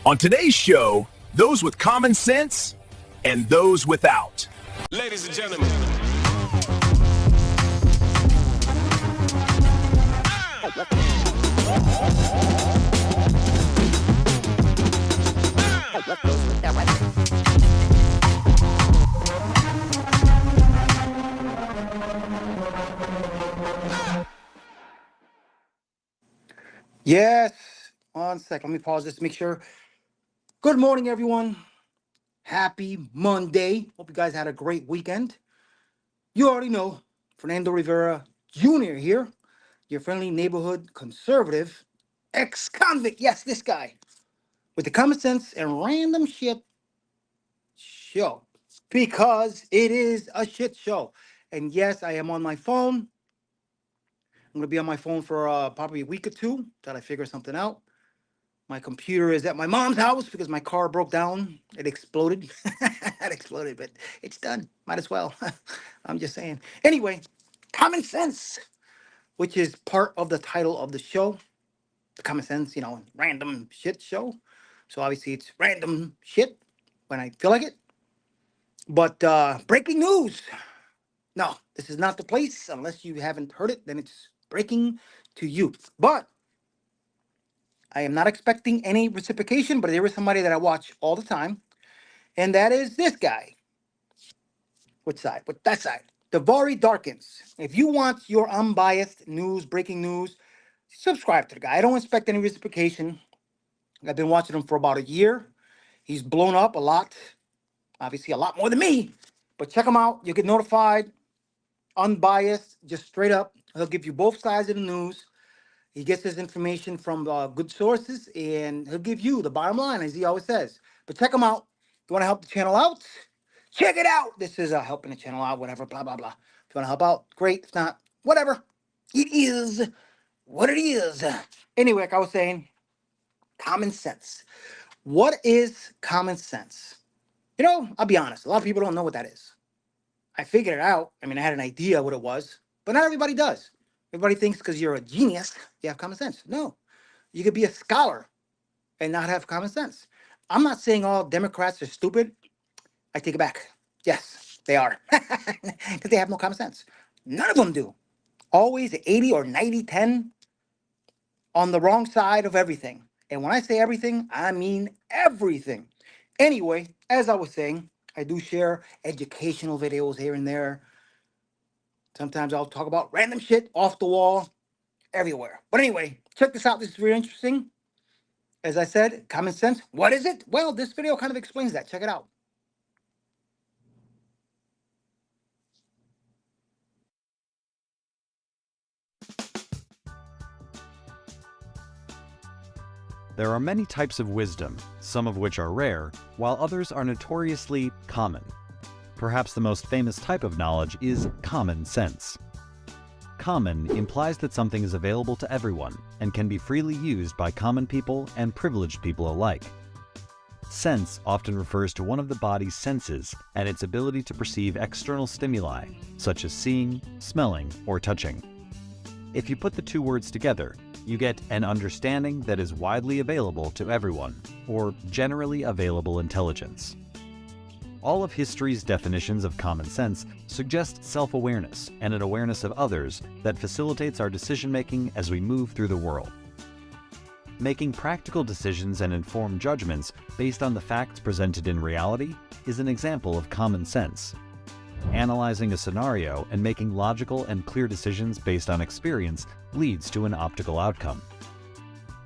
On today's show, those with common sense and those without. Ladies and gentlemen. Yes. One sec. Let me pause this to make sure. Good morning, everyone. Happy Monday. Hope you guys had a great weekend. You already know, Fernando Rivera Jr. here, your friendly neighborhood conservative, ex-convict. Yes, this guy. With the common sense and random shit show. Because it is a shit show. And yes, I am on my phone. I'm going to be on my phone for probably a week or two till I figure something out. My computer is at my mom's house because my car broke down. It exploded. It exploded, but it's done. Might as well. I'm just saying. Anyway, common sense, which is part of the title of the show. The common sense, random shit show. So obviously it's random shit when I feel like it. But breaking news. No, this is not the place. Unless you haven't heard it, then it's breaking to you. But I am not expecting any reciprocation, but there is somebody that I watch all the time, and that is this guy. Which side? What that side? Davari Darkins. If you want your unbiased news, breaking news, subscribe to the guy. I don't expect any reciprocation. I've been watching him for about a year. He's blown up a lot. Obviously, a lot more than me. But check him out. You'll get notified. Unbiased, just straight up. He'll give you both sides of the news. He gets his information from good sources, and he'll give you the bottom line, as he always says. But check him out. If you want to help the channel out, check it out. This is helping the channel out, whatever, blah, blah, blah. If you want to help out, great. If not, whatever. It is what it is. Anyway, like I was saying, common sense. What is common sense? I'll be honest. A lot of people don't know what that is. I figured it out. I mean, I had an idea what it was, but not everybody does. Everybody thinks because you're a genius, you have common sense. No, you could be a scholar and not have common sense. I'm not saying all Democrats are stupid. I take it back. Yes, they are. Because they have no common sense. None of them do. Always 80 or 90, 10 on the wrong side of everything. And when I say everything, I mean everything. Anyway, as I was saying, I do share educational videos here and there. Sometimes I'll talk about random shit off the wall, everywhere. But anyway, check this out. This is very interesting. As I said, common sense. What is it? Well, this video kind of explains that. Check it out. There are many types of wisdom, some of which are rare, while others are notoriously common. Perhaps the most famous type of knowledge is common sense. Common implies that something is available to everyone and can be freely used by common people and privileged people alike. Sense often refers to one of the body's senses and its ability to perceive external stimuli, such as seeing, smelling, or touching. If you put the two words together, you get an understanding that is widely available to everyone, or generally available intelligence. All of history's definitions of common sense suggest self-awareness and an awareness of others that facilitates our decision-making as we move through the world. Making practical decisions and informed judgments based on the facts presented in reality is an example of common sense. Analyzing a scenario and making logical and clear decisions based on experience leads to an optimal outcome.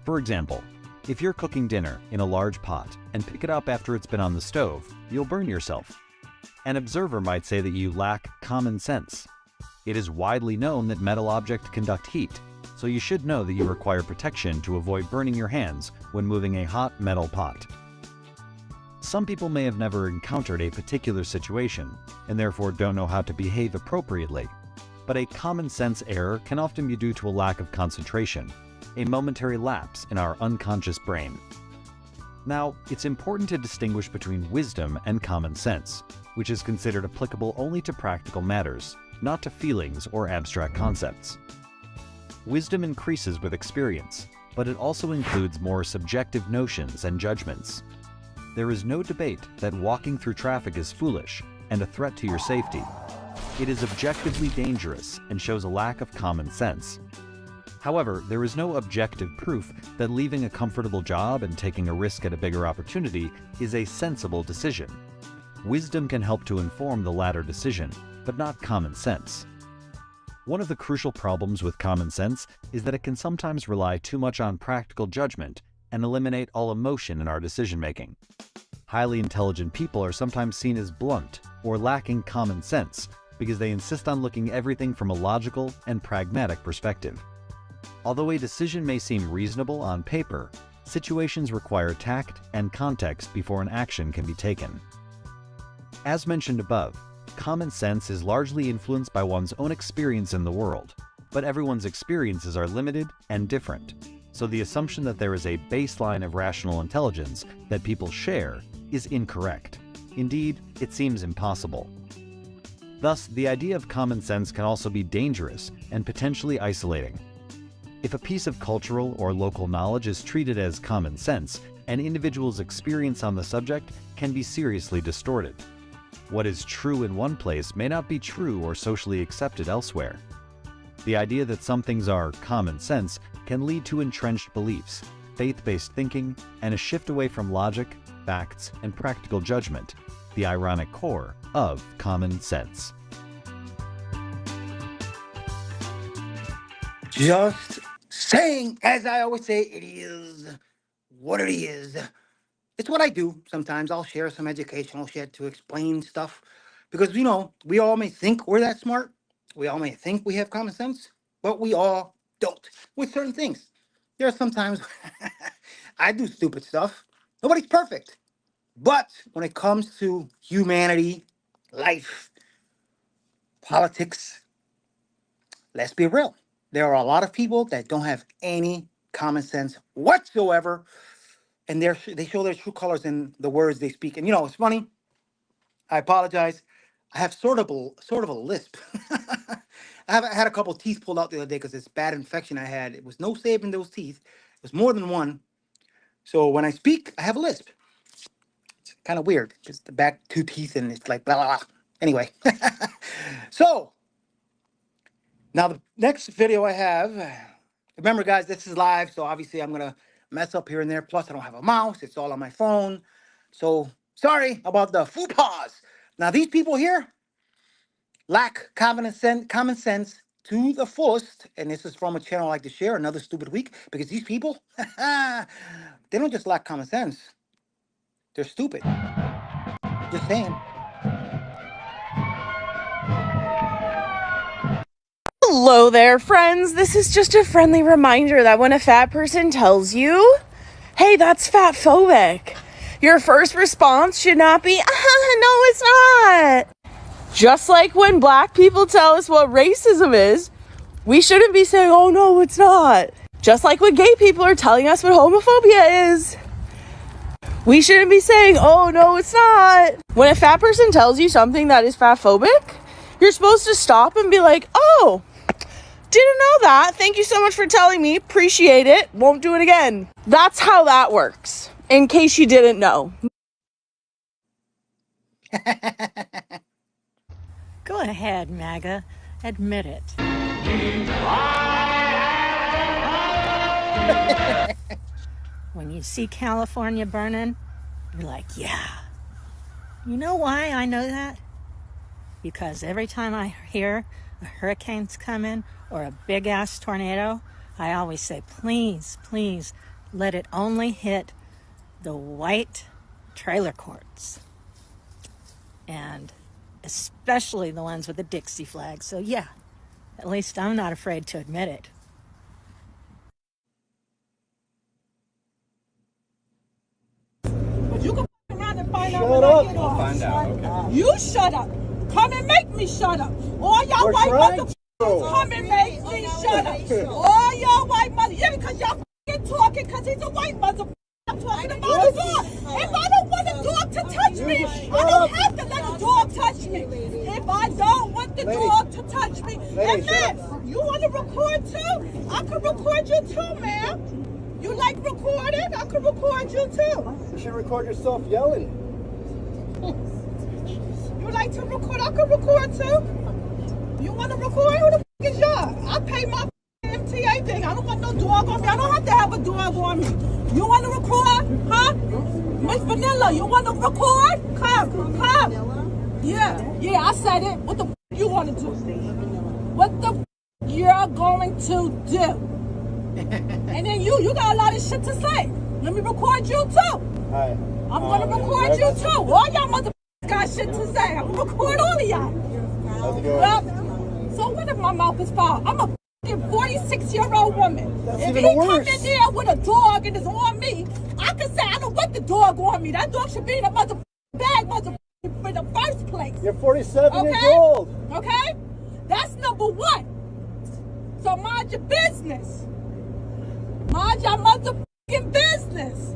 For example, if you're cooking dinner in a large pot and pick it up after it's been on the stove, you'll burn yourself. An observer might say that you lack common sense. It is widely known that metal objects conduct heat, so you should know that you require protection to avoid burning your hands when moving a hot metal pot. Some people may have never encountered a particular situation and therefore don't know how to behave appropriately, but a common sense error can often be due to a lack of concentration, a momentary lapse in our unconscious brain. Now, it's important to distinguish between wisdom and common sense, which is considered applicable only to practical matters, not to feelings or abstract concepts. Wisdom increases with experience, but it also includes more subjective notions and judgments. There is no debate that walking through traffic is foolish and a threat to your safety. It is objectively dangerous and shows a lack of common sense. However, there is no objective proof that leaving a comfortable job and taking a risk at a bigger opportunity is a sensible decision. Wisdom can help to inform the latter decision, but not common sense. One of the crucial problems with common sense is that it can sometimes rely too much on practical judgment and eliminate all emotion in our decision-making. Highly intelligent people are sometimes seen as blunt or lacking common sense because they insist on looking everything from a logical and pragmatic perspective. Although a decision may seem reasonable on paper, situations require tact and context before an action can be taken. As mentioned above, common sense is largely influenced by one's own experience in the world, but everyone's experiences are limited and different, so the assumption that there is a baseline of rational intelligence that people share is incorrect. Indeed, it seems impossible. Thus, the idea of common sense can also be dangerous and potentially isolating. If a piece of cultural or local knowledge is treated as common sense, an individual's experience on the subject can be seriously distorted. What is true in one place may not be true or socially accepted elsewhere. The idea that some things are common sense can lead to entrenched beliefs, faith-based thinking, and a shift away from logic, facts, and practical judgment, the ironic core of common sense. Just saying, as I always say, it is what it is. It's what I do. Sometimes I'll share some educational shit to explain stuff because, we all may think we're that smart. We all may think we have common sense, but we all don't with certain things. There are sometimes I do stupid stuff. Nobody's perfect. But when it comes to humanity, life, politics, let's be real. There are a lot of people that don't have any common sense whatsoever, and they show their true colors in the words they speak. And it's funny. I apologize. I have sort of a lisp. I had a couple teeth pulled out the other day because it's bad infection I had. It was no saving those teeth. It was more than one. So when I speak, I have a lisp. It's kind of weird. It's the back two teeth and it's like blah, blah, blah. Anyway. So now the next video I have, remember guys, this is live. So obviously I'm going to mess up here and there. Plus I don't have a mouse. It's all on my phone. So sorry about the faux pas. Now these people here lack common sense to the fullest. And this is from a channel I like to share, Another Stupid Week. Because these people, they don't just lack common sense. They're stupid. Just saying. Hello there, friends. This is just a friendly reminder that when a fat person tells you, hey, that's fat phobic, your first response should not be, no, it's not. Just like when black people tell us what racism is, we shouldn't be saying, oh, no, it's not. Just like when gay people are telling us what homophobia is, we shouldn't be saying, oh, no, it's not. When a fat person tells you something that is fat phobic, you're supposed to stop and be like, oh, didn't know that. Thank you so much for telling me. Appreciate it. Won't do it again. That's how that works, in case you didn't know. Go ahead, MAGA. Admit it. When you see California burning, you're like, yeah. You know why I know that? Because every time I hear a hurricane's coming or a big-ass tornado, I always say, please, please, let it only hit the white trailer courts. And especially the ones with the Dixie flag. So yeah, at least I'm not afraid to admit it. But you can around and find out when I get off. Find out, okay. You shut up. Come and make me shut up. All y'all white motherfuckers come and make me shut up. All y'all white motherfuckers. Yeah, because y'all talking because he's a white motherfucker. I'm talking about a dog. If I don't want a dog to touch me, I don't have to let a dog touch me. If I don't want the dog to touch me. And ma'am, you want to record too? I can record you too, ma'am. You like recording? I can record you too. You should record yourself yelling. You like to record? I can record too. You want to record? Who the f is y'all? I pay my MTA thing. I don't want no dog on me. I don't have to have a dog on me. You want to record? Huh? Miss Vanilla, you want to record? Come. Yeah, I said it. What the f you want to do? What the f you're going to do? And then you got a lot of shit to say. Let me record you too. Hi. I'm gonna record you too. All y'all motherfuckers got shit to say. I'm gonna record all of y'all. How's it going? Well, so what if my mouth is foul? I'm a 46-year-old woman. That's if even he worse. come in there with a dog and it's on me, I can say I don't want the dog on me. That dog should be in a bag, in the first place. You're 47 years Okay? old. Okay? That's number one. So mind your business. Mind your motherfucking business.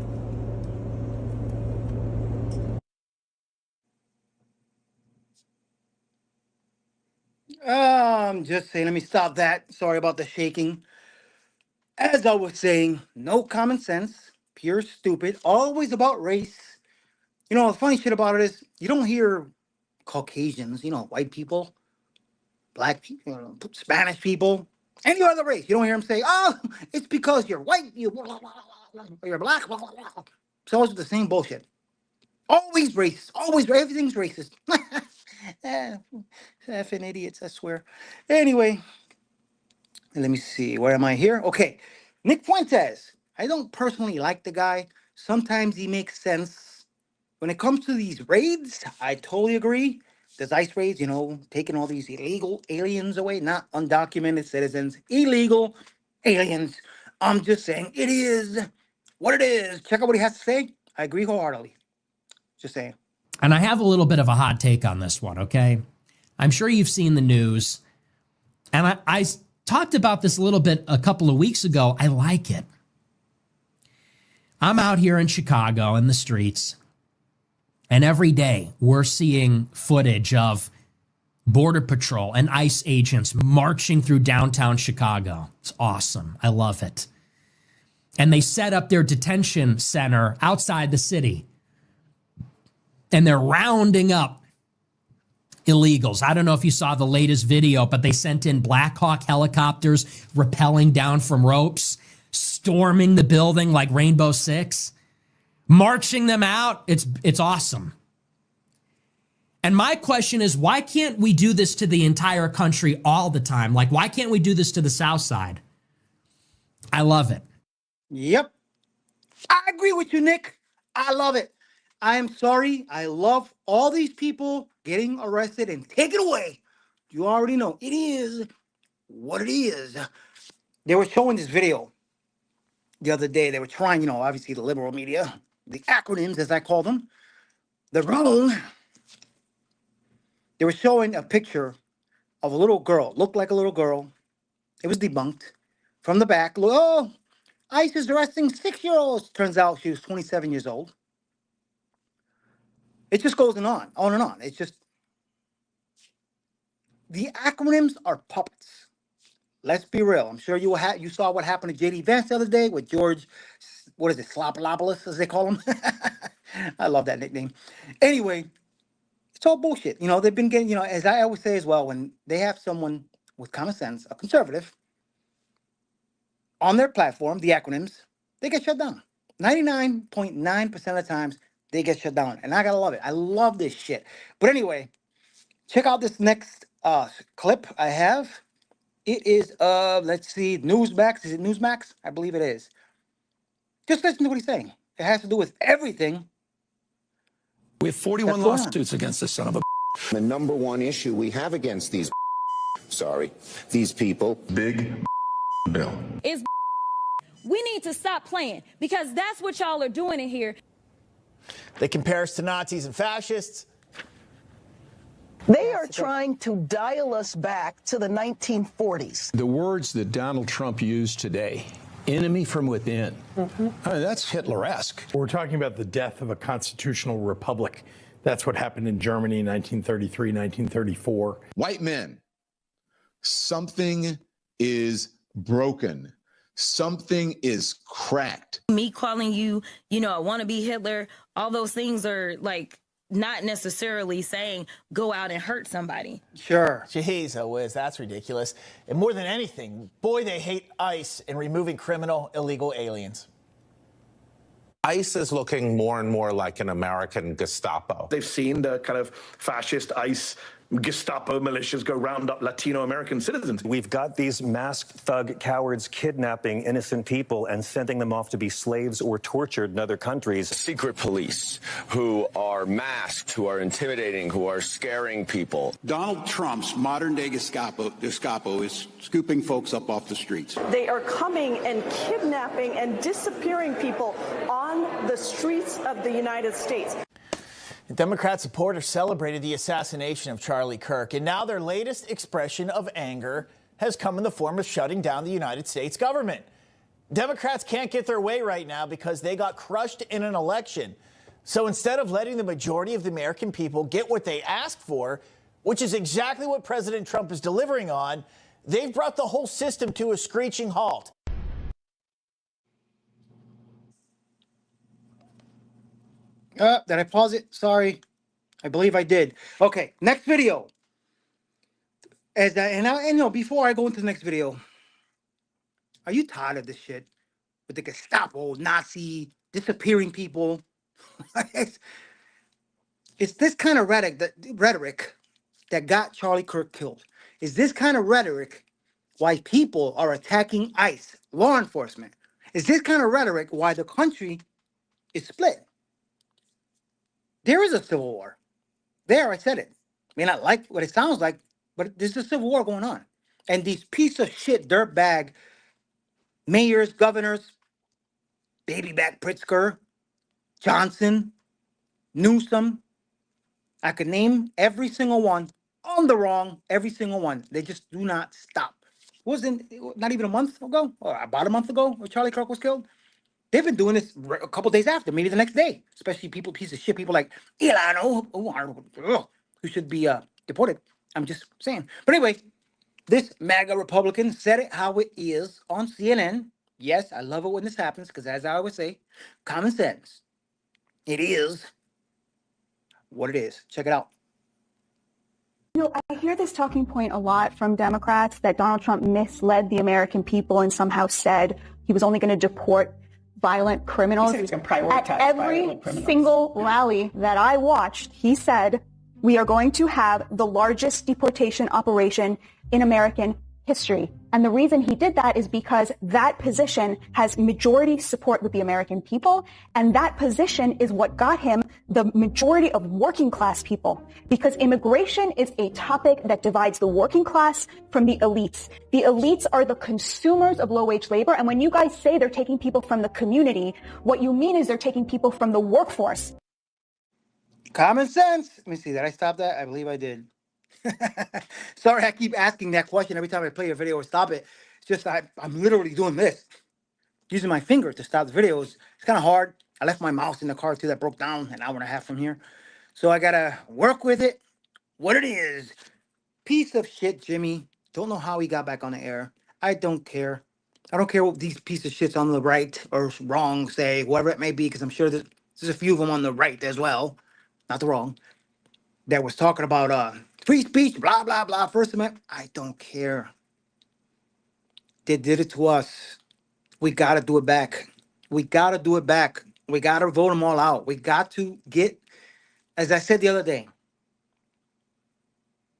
I'm just saying, let me stop that. Sorry about the shaking. As I was saying, no common sense, pure stupid, always about race. You know, the funny shit about it is you don't hear Caucasians, white people, black people, Spanish people, any other race. You don't hear them say, oh, it's because you're white, or you're black, blah, blah, blah. It's always the same bullshit. Always racist, always, everything's racist. Effing idiots, I swear. Anyway, let me see. Where am I here? Okay. Nick Fuentes. I don't personally like the guy. Sometimes he makes sense. When it comes to these raids, I totally agree. There's ICE raids, taking all these illegal aliens away, not undocumented citizens, illegal aliens. I'm just saying it is what it is. Check out what he has to say. I agree wholeheartedly. Just saying. And I have a little bit of a hot take on this one, okay? I'm sure you've seen the news. And I talked about this a little bit a couple of weeks ago. I like it. I'm out here in Chicago in the streets, and every day we're seeing footage of Border Patrol and ICE agents marching through downtown Chicago. It's awesome. I love it. And they set up their detention center outside the city, and they're rounding up illegals. I don't know if you saw the latest video, but they sent in Black Hawk helicopters rappelling down from ropes, storming the building like Rainbow Six, marching them out. It's awesome. And my question is, why can't we do this to the entire country all the time? Like, why can't we do this to the South Side? I love it. Yep. I agree with you, Nick. I love it. I am sorry. I love all these people getting arrested and taken away. You already know. It is what it is. They were showing this video the other day. They were trying, obviously the liberal media, the acronyms, as I call them, they're wrong. They were showing a picture of a little girl, looked like a little girl. It was debunked. From the back, oh, ICE is arresting 6-year-olds. Turns out she was 27 years old. It just goes on and on. It's just, the acronyms are puppets. Let's be real. I'm sure you saw what happened to J.D. Vance the other day with George, what is it, Slopolopoulos, as they call him? I love that nickname. Anyway, it's all bullshit. They've been getting, as I always say as well, when they have someone with common sense, a conservative, on their platform, the acronyms, they get shut down. 99.9% of the times, they get shut down. And I gotta love it. I love this shit. But anyway, check out this next clip I have. It is let's see, Newsmax. Is it Newsmax? I believe it is. Just listen to what he's saying. It has to do with everything. We have 41 lawsuits against this son of a. The number one issue we have against these people. Big bill. Is we need to stop playing, because that's what y'all are doing in here. They compare us to Nazis and fascists. They are trying to dial us back to the 1940s. The words that Donald Trump used today, enemy from within, I mean, that's Hitler-esque. We're talking about the death of a constitutional republic. That's what happened in Germany in 1933, 1934. White men, something is broken. Something is cracked. Me calling you, I want to be Hitler, all those things are like not necessarily saying go out and hurt somebody. Sure. Jeez, oh whiz, that's ridiculous. And more than anything, boy, they hate ICE in removing criminal illegal aliens. ICE is looking more and more like an American Gestapo. They've seen the kind of fascist ICE Gestapo militias go round up Latino American citizens. We've got these masked thug cowards kidnapping innocent people and sending them off to be slaves or tortured in other countries. Secret police who are masked, who are intimidating, who are scaring people. Donald Trump's modern-day Gestapo is scooping folks up off the streets. They are coming and kidnapping and disappearing people on the streets of the United States. Democrat supporters celebrated the assassination of Charlie Kirk, and now their latest expression of anger has come in the form of shutting down the United States government. Democrats can't get their way right now because they got crushed in an election. So instead of letting the majority of the American people get what they asked for, which is exactly what President Trump is delivering on, they've brought the whole system to a screeching halt. Did I pause it? Sorry. I believe I did. Okay, next video. Before I go into the next video, are you tired of this shit? With the Gestapo, Nazi, disappearing people? It's this kind of rhetoric that got Charlie Kirk killed. Is this kind of rhetoric why people are attacking ICE, law enforcement? Is this kind of rhetoric why the country is split? There is a civil war. There, I said it. May not like what it sounds like, but there's a civil war going on. And these piece of shit, dirtbag mayors, governors, Babyback Pritzker, Johnson, Newsom, I could name every single one on the wrong, every single one. They just do not stop. Wasn't not even a month ago, or about a month ago, when Charlie Kirk was killed. They've been doing this a couple days after, maybe the next day. Especially piece of shit, people like Ilano, who should be deported. I'm just saying. But anyway, this MAGA Republican said it how it is on CNN. Yes, I love it when this happens because, as I always say, common sense. It is what it is. Check it out. I hear this talking point a lot from Democrats that Donald Trump misled the American people and somehow said he was only going to deport violent criminals. He said he was going to prioritize at every single rally that I watched, he said, we are going to have the largest deportation operation in American history. And the reason he did that is because that position has majority support with the American people. And that position is what got him the majority of working class people, because immigration is a topic that divides the working class from the elites. The elites are the consumers of low-wage labor. And when you guys say they're taking people from the community, what you mean is they're taking people from the workforce. Common sense. Let me see. Did I stop that? I believe I did. Sorry, I keep asking that question every time I play a video or stop it. It's just I'm literally doing this, using my finger to stop the videos. It's kind of hard. I left my mouse in the car too that broke down an hour and a half from here. So I got to work with it. What it is. Piece of shit, Jimmy. Don't know how he got back on the air. I don't care. I don't care what these piece of shits on the right or wrong say, whatever it may be, because I'm sure there's a few of them on the right as well. Not the wrong. That was talking about free speech, blah, blah, blah, First Amendment. I don't care. They did it to us. We got to do it back. We got to do it back. We got to vote them all out. We got to get, as I said the other day,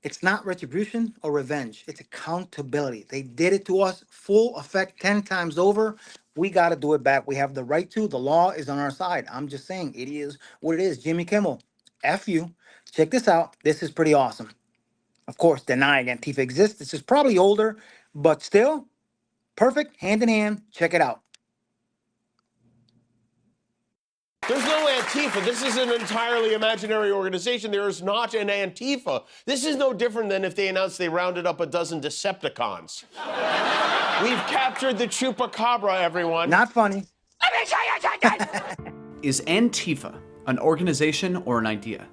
it's not retribution or revenge. It's accountability. They did it to us, full effect 10 times over. We got to do it back. We have the right to. The law is on our side. I'm just saying, it is what it is. Jimmy Kimmel, F you. Check this out. This is pretty awesome. Of course, denying Antifa exists. This is probably older, but still perfect, hand in hand. Check it out. There's no Antifa. This is an entirely imaginary organization. There is not an Antifa. This is no different than if they announced they rounded up a dozen Decepticons. We've captured the Chupacabra, everyone. Not funny. Let me show you something. Is Antifa an organization or an idea?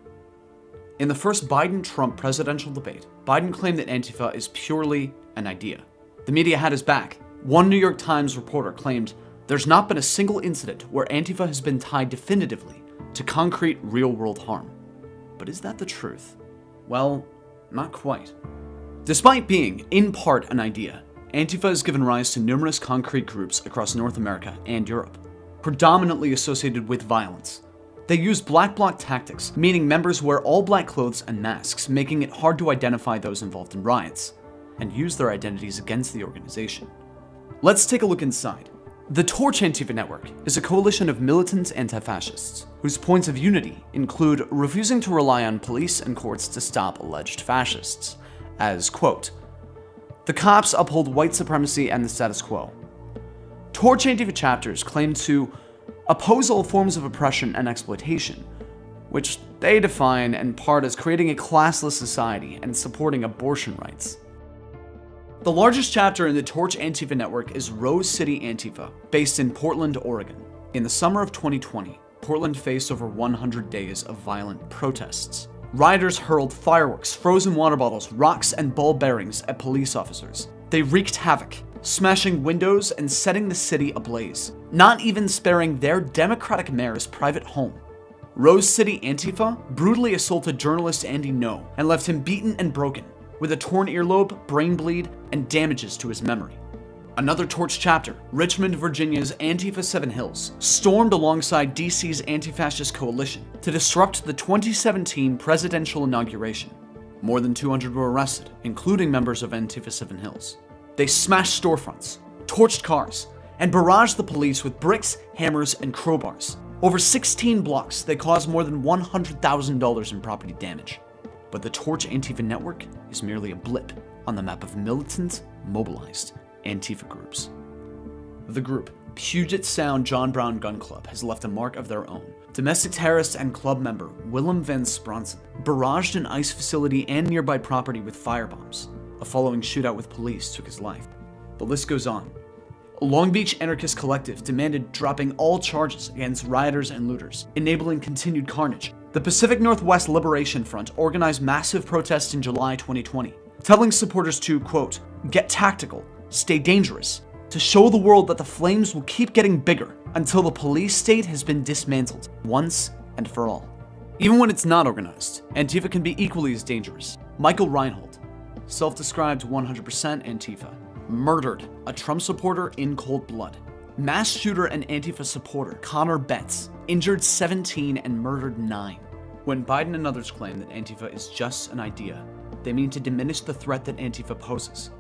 In the first Biden-Trump presidential debate, Biden claimed that Antifa is purely an idea. The media had his back. One New York Times reporter claimed there's not been a single incident where Antifa has been tied definitively to concrete real-world harm. But is that the truth? Well, not quite. Despite being, in part, an idea, Antifa has given rise to numerous concrete groups across North America and Europe, predominantly associated with violence. They use black bloc tactics, meaning members wear all black clothes and masks, making it hard to identify those involved in riots, and use their identities against the organization. Let's take a look inside. The Torch Antifa Network is a coalition of militant anti-fascists, whose points of unity include refusing to rely on police and courts to stop alleged fascists, as, quote, the cops uphold white supremacy and the status quo. Torch Antifa chapters claim to oppose all forms of oppression and exploitation, which they define in part as creating a classless society and supporting abortion rights. The largest chapter in the Torch Antifa network is Rose City Antifa, based in Portland, Oregon. In the summer of 2020, Portland faced over 100 days of violent protests. Rioters hurled fireworks, frozen water bottles, rocks, and ball bearings at police officers. They wreaked havoc, smashing windows and setting the city ablaze, not even sparing their Democratic mayor's private home. Rose City Antifa brutally assaulted journalist Andy Ngo and left him beaten and broken, with a torn earlobe, brain bleed, and damages to his memory. Another Torch chapter, Richmond, Virginia's Antifa 7 Hills, stormed alongside DC's anti-fascist coalition to disrupt the 2017 presidential inauguration. More than 200 were arrested, including members of Antifa 7 Hills. They smashed storefronts, torched cars, and barraged the police with bricks, hammers, and crowbars. Over 16 blocks, they caused more than $100,000 in property damage. But the Torch Antifa network is merely a blip on the map of militant, mobilized Antifa groups. The group, Puget Sound John Brown Gun Club, has left a mark of their own. Domestic terrorist and club member Willem Van Spronsen barraged an ICE facility and nearby property with firebombs. A following shootout with police took his life. The list goes on. A Long Beach Anarchist Collective demanded dropping all charges against rioters and looters, enabling continued carnage. The Pacific Northwest Liberation Front organized massive protests in July 2020, telling supporters to, quote, get tactical, stay dangerous, to show the world that the flames will keep getting bigger until the police state has been dismantled once and for all. Even when it's not organized, Antifa can be equally as dangerous. Michael Reinhold, self-described 100% Antifa, murdered a Trump supporter in cold blood. Mass shooter and Antifa supporter Connor Betts injured 17 and murdered 9. When Biden and others claim that Antifa is just an idea, they mean to diminish the threat that Antifa poses.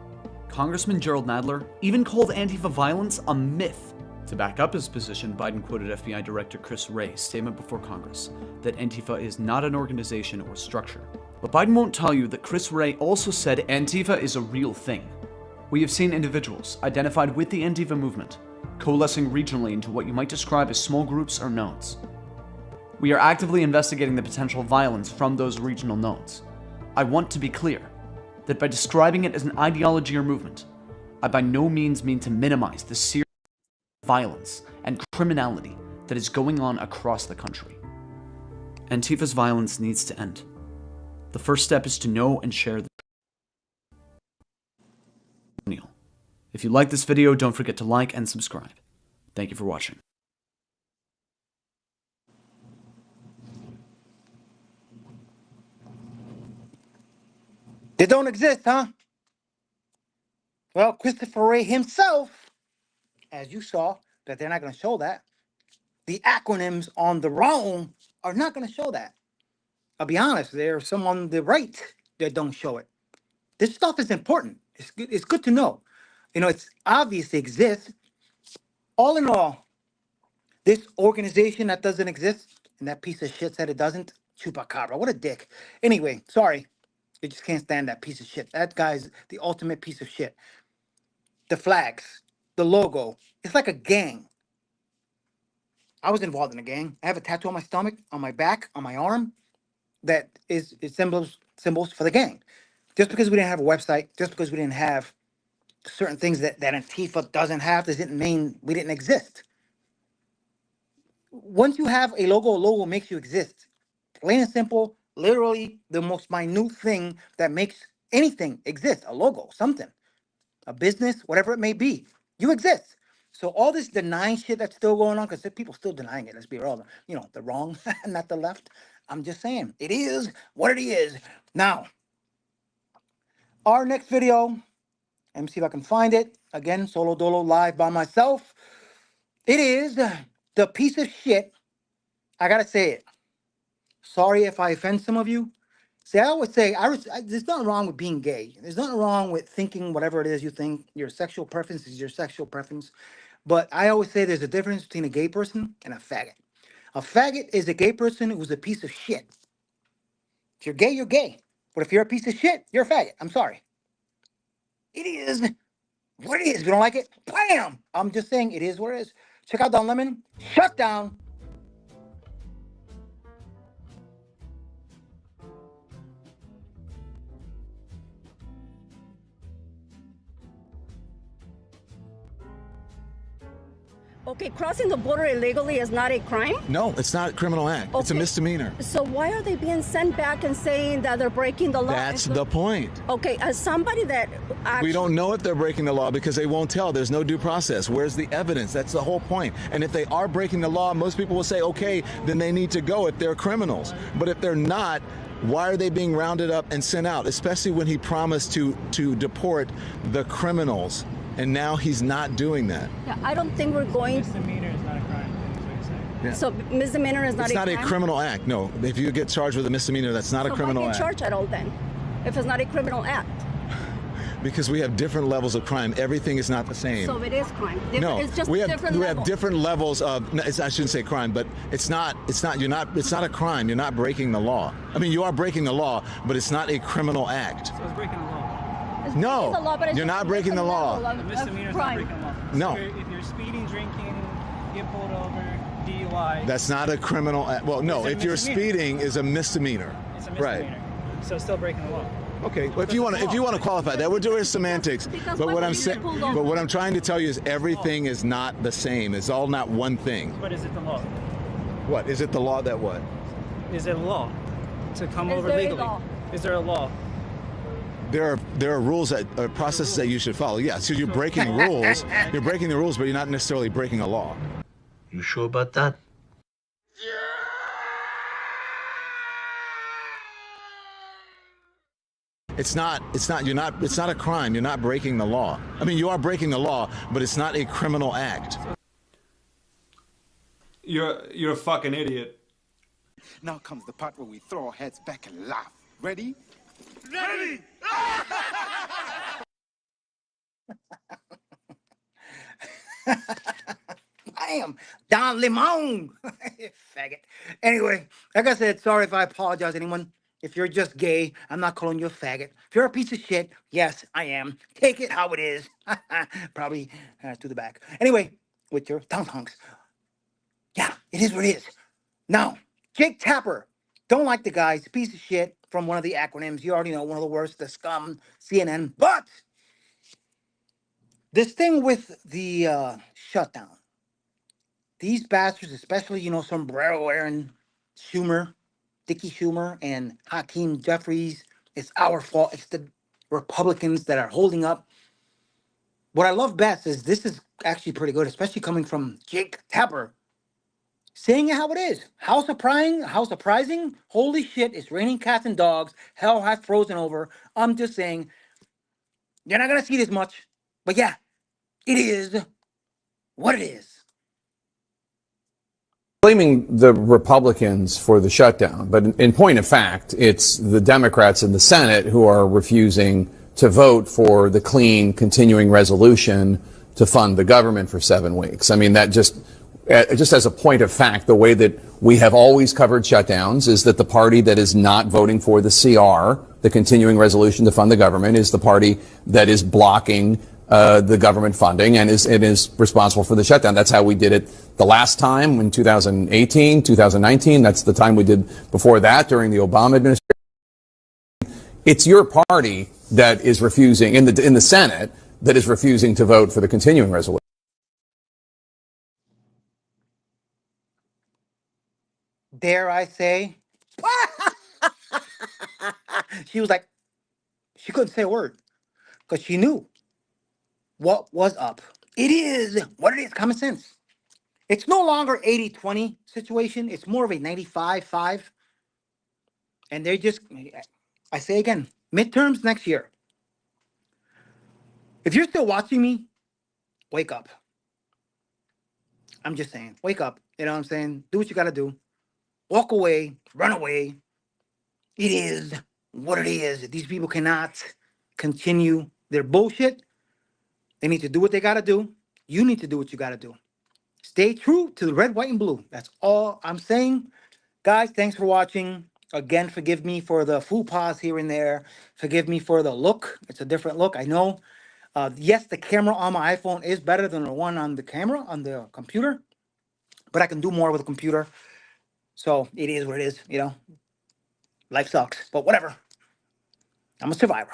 Congressman Gerald Nadler even called Antifa violence a myth. To back up his position, Biden quoted FBI Director Chris Wray's statement before Congress that Antifa is not an organization or structure. But Biden won't tell you that Chris Wray also said Antifa is a real thing. We have seen individuals identified with the Antifa movement coalescing regionally into what you might describe as small groups or nodes. We are actively investigating the potential violence from those regional nodes. I want to be clear that by describing it as an ideology or movement, I by no means mean to minimize the serious violence and criminality that is going on across the country. Antifa's violence needs to end. The first step is to know and share the testimonial. If you like this video, don't forget to like and subscribe. Thank you for watching. They don't exist, huh? Well, Christopher Wray himself, as you saw, that they're not going to show that. The acronyms on their own are not going to show that. I'll be honest, there's some on the right that don't show it. This stuff is important. It's good to know. You know, it's obvious it exists. All in all, this organization that doesn't exist, and that piece of shit said it doesn't, Chupacabra, what a dick. Anyway, sorry. You just can't stand that piece of shit. That guy's the ultimate piece of shit. The flags, the logo, it's like a gang. I was involved in a gang. I have a tattoo on my stomach, on my back, on my arm, that is symbols for the gang. Just because we didn't have a website, just because we didn't have certain things that Antifa doesn't have, doesn't mean we didn't exist. Once you have a logo makes you exist. Plain and simple, literally the most minute thing that makes anything exist. A logo, something, a business, whatever it may be. You exist. So all this denying shit that's still going on, because people still denying it. Let's be real. You know, the wrong, not the left. I'm just saying, it is what it is. Now, our next video, let me see if I can find it. Again, solo dolo live by myself. It is the piece of shit. I gotta say it. Sorry if I offend some of you. See, I always say, there's nothing wrong with being gay. There's nothing wrong with thinking whatever it is you think. Your sexual preference is your sexual preference. But I always say there's a difference between a gay person and a faggot. A faggot is a gay person who's a piece of shit. If you're gay, you're gay. But if you're a piece of shit, you're a faggot. I'm sorry. It is what it is. If you don't like it, bam! I'm just saying it is what it is. Check out Don Lemon. Shut down. Okay, crossing the border illegally is not a crime? No, it's not a criminal act. It's a Okay. misdemeanor. So why are they being sent back and saying that they're breaking the law? That's the point. Okay, as somebody that actually... We don't know if they're breaking the law because they won't tell. There's no due process. Where's the evidence? That's the whole point. And if they are breaking the law, most people will say, okay, then they need to go if they're criminals. But if they're not, why are they being rounded up and sent out? Especially when he promised to deport the criminals. And now he's not doing that. Yeah, I don't think we're going... Misdemeanor is not a crime. That's what you're saying. Yeah. So misdemeanor is not It's a not crime? a criminal act, no. If you get charged with a misdemeanor, that's not a criminal why act. get charged at all then, if it's not a criminal act? Because we have different levels of crime. Everything is not the same. So it is crime. No, It's just we have different levels. different levels of. No, I shouldn't say crime, but it's not. It's not a crime. You're not breaking the law. I mean, you are breaking the law, but it's not a criminal act. So it's breaking the law. It's No, breaking the law, but it's you're just not a breaking the different law. level The of misdemeanor is not crime. breaking the law. No. If you're speeding, drinking, get pulled over, DUI. That's not a criminal act. Well, no. It's a If you're misdemeanor. speeding, is a misdemeanor. It's a misdemeanor. Right. So it's still breaking the law. Okay. Well, if you want to qualify that, we're doing semantics. Because But why what would I'm you saying, get pulled over? but what I'm trying to tell you is everything is not the same. It's all not one thing. But is it the law? What is it? The law that what? Is it a law to come Is over there a legally? law? Is there a law? There are rules that processes that you should follow. Yeah, so you're breaking rules. You're breaking the rules, but you're not necessarily breaking a law. You sure about that? It's not a crime. You're not breaking the law. I mean, you are breaking the law, but it's not a criminal act. You're a fucking idiot. Now comes the part where we throw our heads back and laugh. Ready? Ready! Bam! Don Lemon! Faggot. Anyway, like I said, sorry if I apologize, anyone. If you're just gay, I'm not calling you a faggot. If you're a piece of shit, yes, I am. Take it how it is. Probably to the back. Anyway, with your tongue-tongues. Yeah, it is what it is. Now, Jake Tapper. Don't like the guy. He's a piece of shit from one of the acronyms. You already know, one of the worst, the scum, CNN. But this thing with the shutdown. These bastards, especially, sombrero wearing Schumer, Dickie Schumer, and Hakeem Jeffries, it's our fault. It's the Republicans that are holding up. What I love best is this is actually pretty good, especially coming from Jake Tapper, saying it how it is. How surprising. Holy shit, it's raining cats and dogs. Hell has frozen over. I'm just saying, you're not going to see this much. But yeah, it is what it is. Blaming the Republicans for the shutdown, but in point of fact, it's the Democrats in the Senate who are refusing to vote for the clean continuing resolution to fund the government for 7 weeks. I mean, that just as a point of fact, the way that we have always covered shutdowns is that the party that is not voting for the CR, the continuing resolution to fund the government, is the party that is blocking the government funding and is responsible for the shutdown. That's how we did it the last time in 2018, 2019. That's the time we did before that during the Obama administration. It's your party that is refusing in the Senate that is refusing to vote for the continuing resolution. Dare I say? She was like, she couldn't say a word because she knew what was up. It is what it is, common sense. It's no longer 80-20 situation. It's more of a 95-5. And they're just, I say again, midterms next year. If you're still watching me, wake up. I'm just saying, wake up. You know what I'm saying? Do what you got to do. Walk away, run away. It is what it is. These people cannot continue their bullshit. They need to do what they got to do. You need to do what you got to do. Stay true to the red, white, and blue. That's all I'm saying. Guys, thanks for watching. Again, forgive me for the faux pas here and there. Forgive me for the look. It's a different look, I know. Yes, the camera on my iPhone is better than the one on the camera on the computer, but I can do more with the computer. So it is what it is, you know. Life sucks, but whatever. I'm a survivor.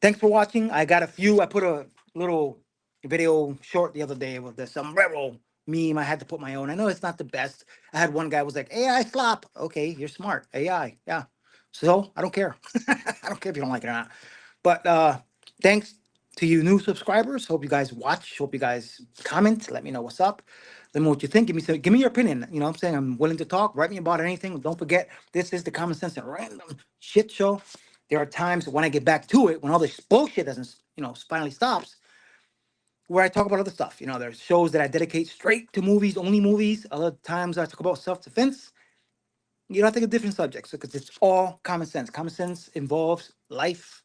Thanks for watching. I got a few. I put a little video short the other day with the sombrero meme. I had to put my own. I know it's not the best. I had one guy was like, AI slop. Okay, you're smart. AI, yeah. So I don't care. I don't care if you don't like it or not. But thanks to you new subscribers. Hope you guys watch. Hope you guys comment. Let me know what's up. Let me know what you think. Give me your opinion. You know what I'm saying? I'm willing to talk. Write me about anything. Don't forget, this is the Common Sense and Random Shit Show. There are times when I get back to it, when all this bullshit doesn't, finally stops, where I talk about other stuff. You know, there's shows that I dedicate straight to movies, only movies. Other times I talk about self-defense. You know, I think of different subjects because it's all common sense. Common sense involves life,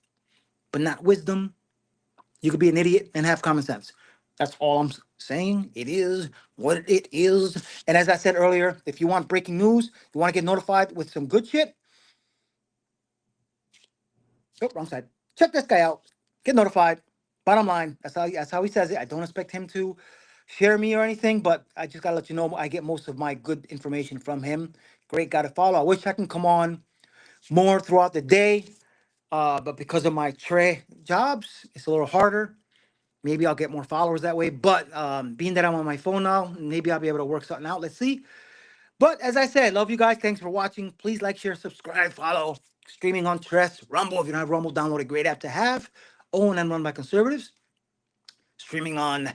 but not wisdom. You could be an idiot and have common sense. That's all I'm saying. It is what it is. And as I said earlier, if you want breaking news, you want to get notified with some good shit. Oh, wrong side. Check this guy out. Get notified. Bottom line, that's how he says it. I don't expect him to share me or anything, but I just gotta let you know I get most of my good information from him. Great guy to follow. I wish I can come on more throughout the day, but because of my jobs, it's a little harder. Maybe I'll get more followers that way. But being that I'm on my phone now, maybe I'll be able to work something out. Let's see. But as I said, love you guys. Thanks for watching. Please like, share, subscribe, follow. Streaming on Tress, Rumble. If you don't have Rumble, download a great app to have. Own and run by conservatives. Streaming on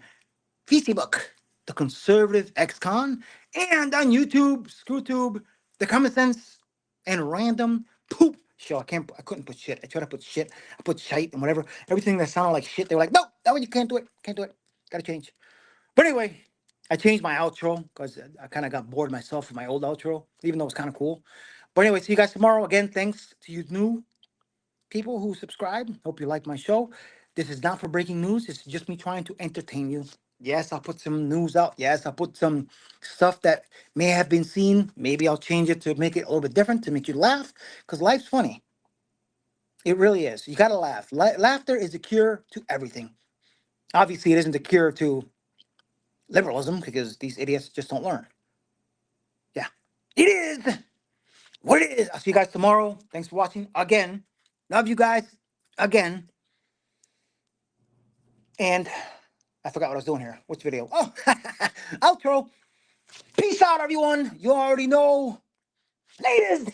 Facebook, the Conservative Ex-Con. And on YouTube, ScrewTube, the Common Sense and Random Poop Show. I couldn't put shit. I tried to put shit. I put shite and whatever. Everything that sounded like shit, they were like, no, that one you can't do it. Can't do it. Gotta change. But anyway, I changed my outro because I kind of got bored myself with my old outro, even though it's kind of cool. But anyway, see you guys tomorrow. Again, thanks to you new people who subscribe. Hope you like my show. This is not for breaking news. It's just me trying to entertain you. Yes, I'll put some news out. Yes, I'll put some stuff that may have been seen. Maybe I'll change it to make it a little bit different, to make you laugh, because life's funny. It really is. You got to laugh. Laughter is the cure to everything. Obviously, it isn't the cure to liberalism, because these idiots just don't learn. Yeah. It is what it is. I'll see you guys tomorrow. Thanks for watching again. Love you guys again. And I forgot what I was doing here. Which video? Oh, outro. Peace out, everyone. You already know. Laters.